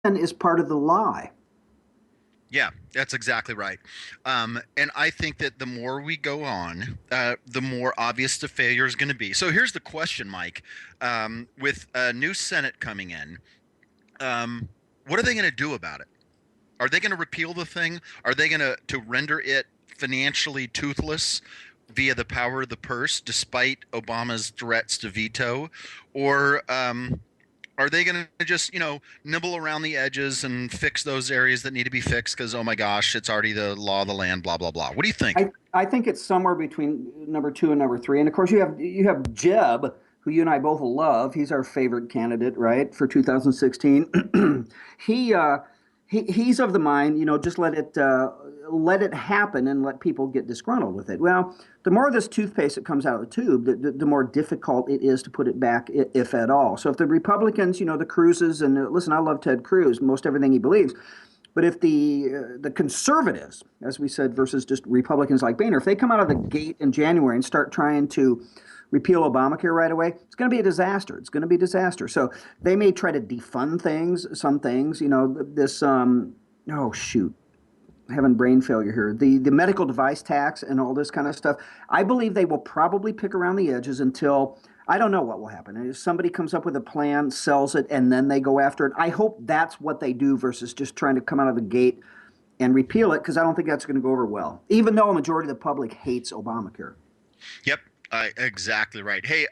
is part of the lie. Yeah, that's exactly right. And I think that the more we go on, the more obvious the failure is going to be. So here's the question, Mike. With a new Senate coming in, um, what are they going to do about it? Are they going to repeal the thing? Are they going to render it financially toothless via the power of the purse, despite Obama's threats to veto? Or are they going to just, nibble around the edges and fix those areas that need to be fixed because, oh my gosh, it's already the law of the land, blah, blah, blah? What do you think? I think it's somewhere between number two and number three. And of course, you have Jeb, who you and I both love. He's our favorite candidate, right, for 2016. he he's of the mind, just let it happen and let people get disgruntled with it. Well, the more of this toothpaste that comes out of the tube, the more difficult it is to put it back, if at all. So if the Republicans, the Cruzes, and listen, I love Ted Cruz, most everything he believes. But if the conservatives, as we said, versus just Republicans like Boehner, if they come out of the gate in January and start trying to repeal Obamacare right away, it's going to be a disaster. It's going to be a disaster. So they may try to defund things, some things. This oh shoot, having brain failure here. The medical device tax and all this kind of stuff. I believe they will probably pick around the edges until I don't know what will happen. If somebody comes up with a plan, sells it, and then they go after it, I hope that's what they do versus just trying to come out of the gate and repeal it because I don't think that's going to go over well. Even though a majority of the public hates Obamacare. Yep. Exactly right. Hey,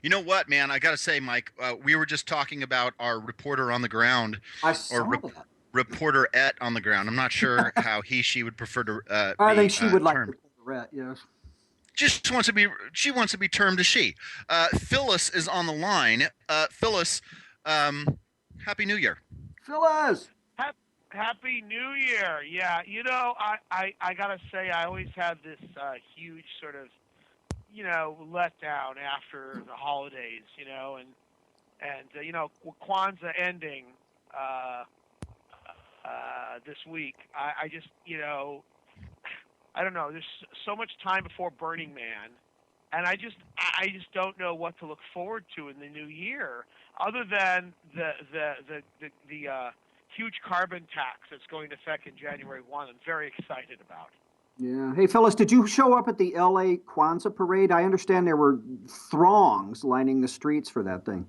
you know what, man? I got to say, Mike, we were just talking about our reporter on the ground, I or saw that. reporter et on the ground. I'm not sure how she would prefer to I think be she would like to termed. play the rat. Yes. Just wants to be She wants to be termed a she. Phyllis is on the line. Phyllis, happy New Year. Phyllis. Happy New Year. Yeah, I gotta say, I always had this huge sort of, letdown after the holidays, and Kwanzaa ending uh, this week. I just, I don't know. There's so much time before Burning Man, and I just don't know what to look forward to in the new year, other than the huge carbon tax that's going to affect in January 1. I'm very excited about. Yeah. Hey, Phyllis, did you show up at the LA Kwanzaa parade? I understand there were throngs lining the streets for that thing.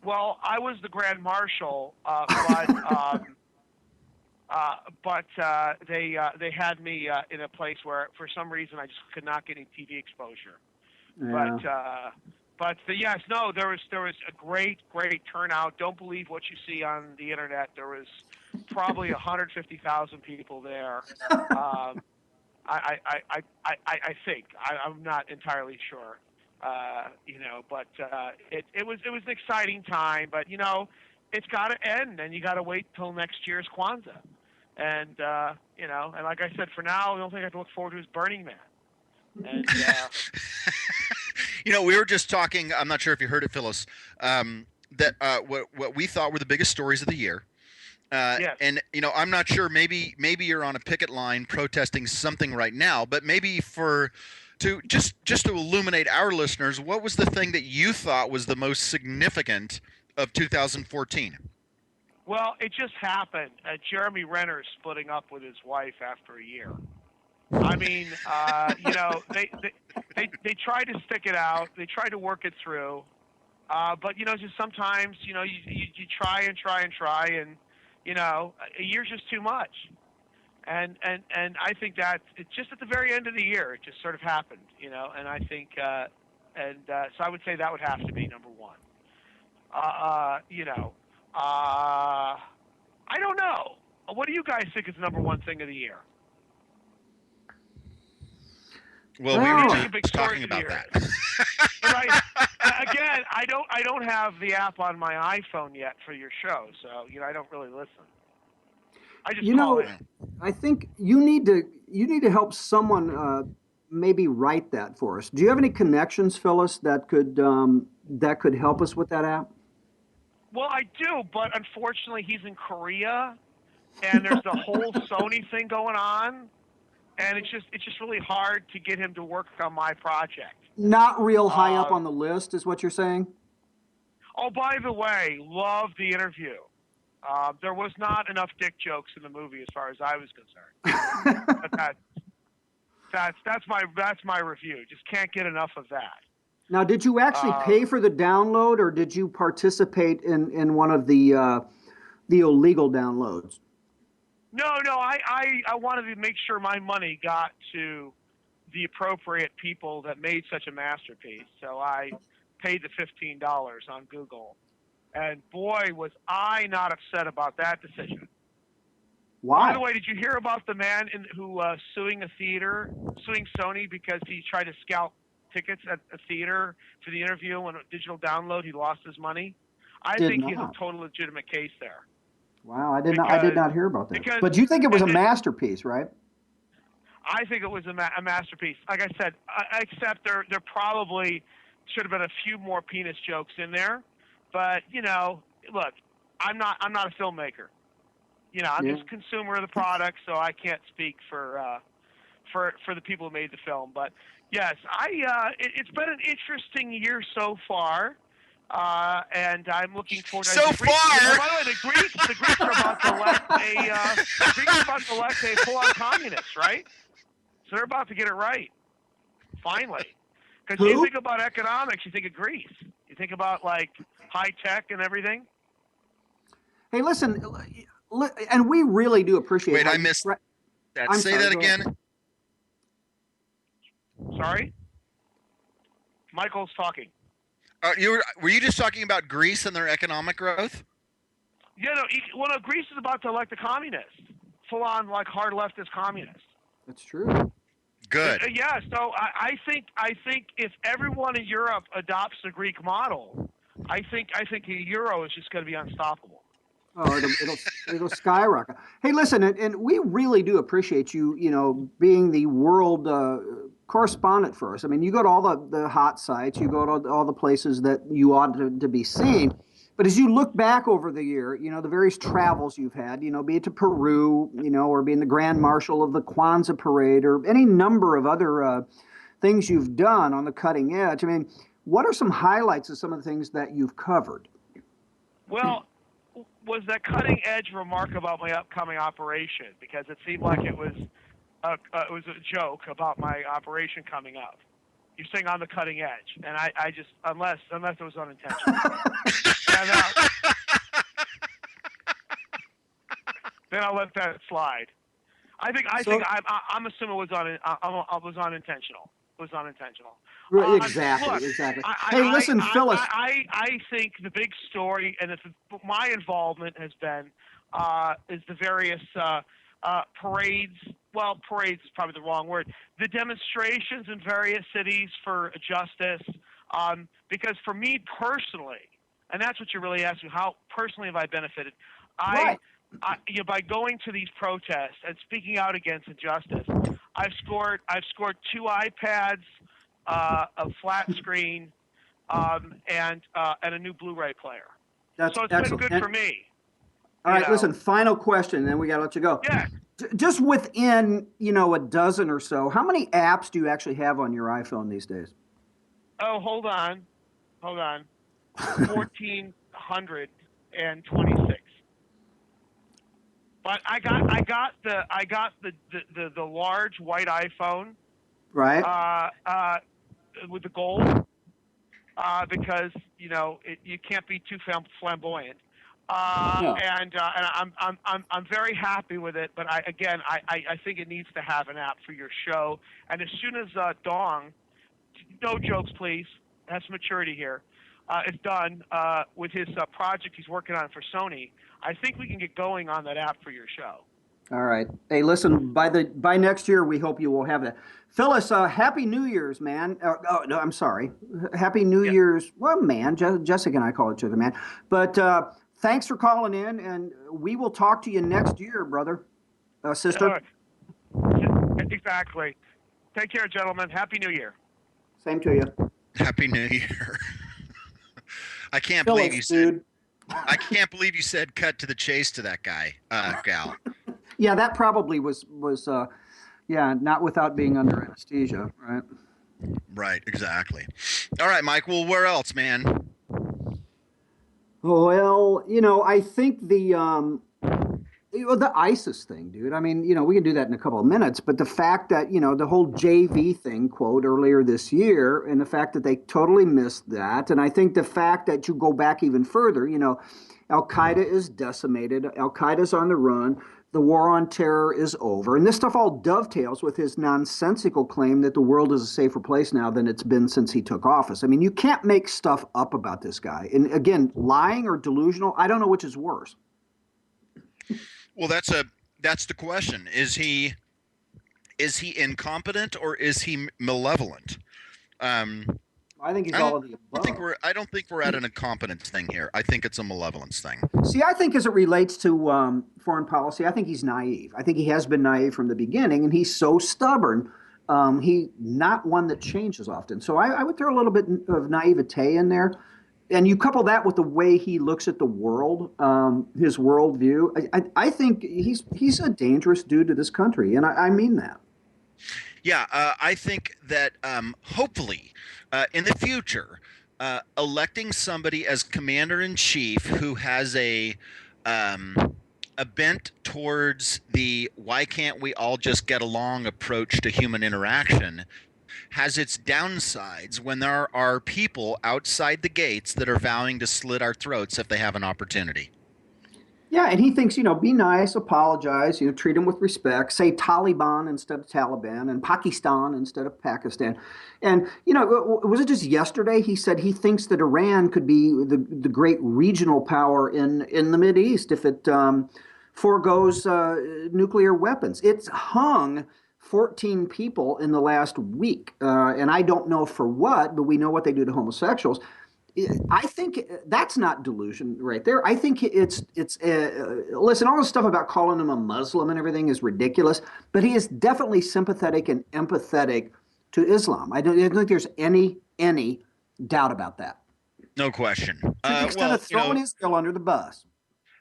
Well, I was the grand marshal, but they had me in a place where, for some reason, I just could not get any TV exposure. Yeah. But yes, no, there was a great turnout. Don't believe what you see on the internet. There was probably 150,000 people there. Um, I think I'm not entirely sure. But it was an exciting time. But it's got to end, and you got to wait till next year's Kwanzaa. And like I said, for now, the only thing I have to look forward to is Burning Man. And We were just talking. I'm not sure if you heard it, Phyllis. That what we thought were the biggest stories of the year. yes, And I'm not sure. Maybe you're on a picket line protesting something right now, but maybe for to just to illuminate our listeners, what was the thing that you thought was the most significant of 2014? well, it just happened. Jeremy Renner splitting up with his wife after a year. I mean, they tried to stick it out. They tried to work it through. But just sometimes, you try and try and try, and a year's just too much. And I think that it's just at the very end of the year, it just sort of happened, And I think, so I would say that would have to be number one. Uh, you know, uh, I don't know. What do you guys think is the number one thing of the year? Well, we What were do you Well, think of big just stories talking of the about year? that. Right. Again, I don't have the app on my iPhone yet for your show, so I don't really listen. I just you call know, in. I think you need to help someone maybe write that for us. Do you have any connections, Phyllis, that could help us with that app? Well, I do, but unfortunately, he's in Korea, and there's the whole Sony thing going on, and it's just really hard to get him to work on my project. Not real high up Uh, on the list, is what you're saying? oh, by the way, love the interview. There was not enough dick jokes in the movie as far as I was concerned. But that's my review. Just can't get enough of that. Now, did you actually pay for the download, or did you participate in one of the illegal downloads? No. I wanted to make sure my money got to the appropriate people that made such a masterpiece. So I paid the $15 on Google, and boy, was I not upset about that decision. Why? By the way, did you hear about the man who suing Sony because he tried to scalp tickets at a theater for the interview and a digital download? He lost his money. I think he's a total legitimate case there. Wow, I did not hear about that. But you think it was a masterpiece, right? I think it was a masterpiece. Like I said, except there probably should have been a few more penis jokes in there. But look, I'm not a filmmaker. I'm just a consumer of the product, so I can't speak for the people who made the film. But yes, it's been an interesting year so far, and I'm looking forward. So far. By the way, the Greeks are about to elect a full-on communist, right? So they're about to get it right, finally. Because you think about economics, you think of Greece. You think about like high tech and everything. Hey, listen. And we really do appreciate. Wait, I missed that. Say that again. Sorry, Michael's talking. Were you just talking about Greece and their economic growth? Yeah, no. Greece is about to elect a communist, full on like hard leftist communist. That's true. Good. Yeah. So I think if everyone in Europe adopts the Greek model, I think the euro is just going to be unstoppable. Oh, it'll skyrocket. Hey, listen, and we really do appreciate you, being the world correspondent for us. I mean, you go to all the hot sites, you go to all the places that you ought to be seen. But as you look back over the year, the various travels you've had, be it to Peru, or being the Grand Marshal of the Kwanzaa Parade, or any number of other things you've done on the cutting edge. I mean, what are some highlights of some of the things that you've covered? Well, was that cutting edge remark about my upcoming operation, because it seemed like it was a joke about my operation coming up. You're saying on the cutting edge, and I just unless it was unintentional, then I'll let that slide. I'm assuming it was unintentional. It was unintentional. Exactly. Hey, listen, Phyllis. I think the big story, and my involvement has been, is the various parades. Well, parades is probably the wrong word. The demonstrations in various cities for justice. Because for me personally, and that's what you're really asking, how personally have I benefited? By going to these protests and speaking out against injustice, I've scored 2 iPads, a flat screen, and a new Blu-ray player. So it's excellent. been good for me. All right, listen, final question, and then we got to let you go. Yeah. Just within, a dozen or so, how many apps do you actually have on your iPhone these days? Oh, hold on. 1,426. But I got the large white iPhone. Right. With the gold, because you can't be too flamboyant. No. And I'm very happy with it. But I think it needs to have an app for your show. And as soon as Dong, no jokes please, has maturity here, is done with his project he's working on for Sony, I think we can get going on that app for your show. All right. Hey, listen, by next year, we hope you will have that. Phyllis, Happy New Year's, man. No, I'm sorry. Happy New Year's. Well, man, Jessica and I call each other man. But thanks for calling in, and we will talk to you next year, brother, sister. Exactly. Take care, gentlemen. Happy New Year. Same to you. Happy New Year. I can't Phyllis, believe you said. I can't believe you said cut to the chase to that guy, gal. Yeah, that probably was not without being under anesthesia, right? Right, exactly. All right, Mike. Well, where else, man? Well, I think the ISIS thing, dude. I mean, we can do that in a couple of minutes, but the fact that, the whole JV thing, quote, earlier this year, and the fact that they totally missed that, and I think the fact that you go back even further, Al Qaeda is decimated, Al Qaeda's on the run, the war on terror is over, and this stuff all dovetails with his nonsensical claim that the world is a safer place now than it's been since he took office. I mean, you can't make stuff up about this guy. And again, lying or delusional, I don't know which is worse. Well, that's the question. Is he incompetent or is he malevolent? I think he's all of the above. I don't think we're at an incompetence thing here. I think it's a malevolence thing. See, I think as it relates to foreign policy, I think he's naive. I think he has been naive from the beginning, and he's so stubborn. He's not one that changes often. So I would throw a little bit of naivete in there. And you couple that with the way he looks at the world, his worldview. I think he's a dangerous dude to this country, and I mean that. Yeah, I think that hopefully in the future, electing somebody as commander in chief who has a bent towards the why can't we all just get along approach to human interaction has its downsides when there are people outside the gates that are vowing to slit our throats if they have an opportunity. Yeah, and he thinks, be nice, apologize, treat him with respect, say Taliban instead of Taliban, and Pakistan instead of Pakistan. And, was it just yesterday he said he thinks that Iran could be the great regional power in the Mideast if it foregoes nuclear weapons. It's hung 14 people in the last week. And I don't know for what, but we know what they do to homosexuals. I think that's not delusion right there. I think it's listen, all the stuff about calling him a Muslim and everything is ridiculous, but he is definitely sympathetic and empathetic to Islam. I don't think there's any doubt about that. No question. To the extent of throwing Israel under the bus.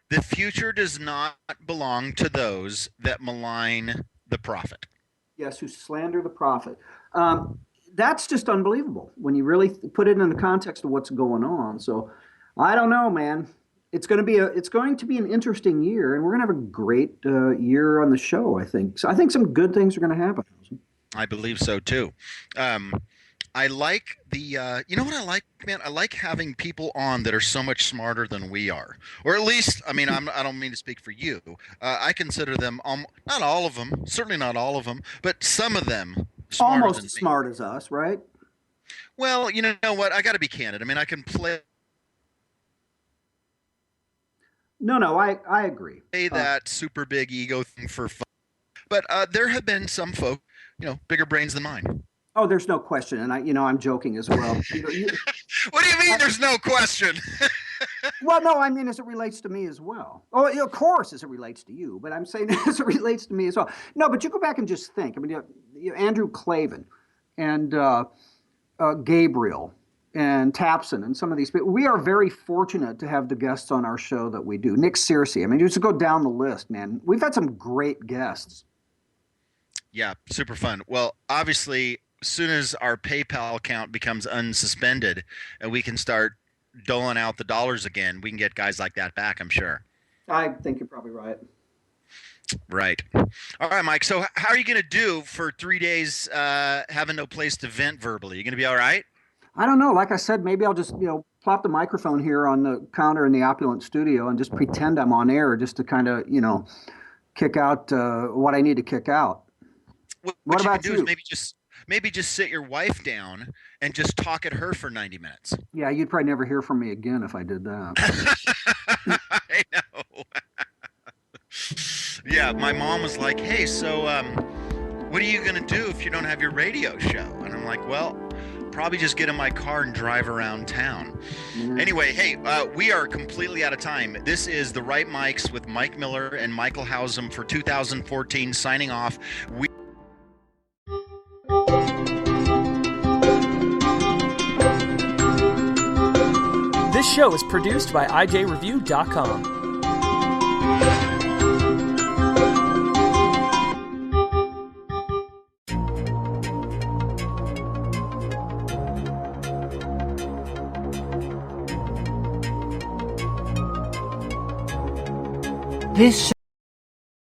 The future does not belong to those that malign the prophet. Yes, who slander the prophet. That's just unbelievable when you really put it in the context of what's going on. So I don't know, man. It's going to be an interesting year, and we're going to have a great year on the show, I think. So I think some good things are going to happen. I believe so too. I like the you know what I like, man? I like having people on that are so much smarter than we are. Or at least, I mean, I don't mean to speak for you. I consider them not all of them, certainly not all of them, but some of them almost as smart as us, right? Well, you know what? I got to be candid. I mean, I can play. No, I agree. Play that super big ego thing for fun, but there have been some folk, bigger brains than mine. Oh, there's no question, and I'm joking as well. What do you mean? There's no question. Well, no, I mean as it relates to me as well. Oh, of course, as it relates to you, but I'm saying as it relates to me as well. No, but you go back and just think. I mean, Andrew Klavan and Gabriel and Tapson and some of these people. We are very fortunate to have the guests on our show that we do. Nick Searcy. I mean, just go down the list, man. We've had some great guests. Yeah, super fun. Well, obviously, as soon as our PayPal account becomes unsuspended and we can start doling out the dollars again, we can get guys like that back, I'm sure. I think you're probably right. Right. All right, Mike. So how are you going to do for 3 days having no place to vent verbally? You going to be all right? I don't know. Like I said, maybe I'll just, plop the microphone here on the counter in the opulent studio and just pretend I'm on air just to kind of, kick out what I need to kick out. What about you? Is maybe just sit your wife down and just talk at her for 90 minutes. Yeah, you'd probably never hear from me again if I did that. I know. Yeah, my mom was like, hey, so what are you going to do if you don't have your radio show? And I'm like, well, probably just get in my car and drive around town. Anyway, hey, we are completely out of time. This is The Right Mics with Mike Miller and Michael Hausum for 2014 signing off. This show is produced by IJReview.com. This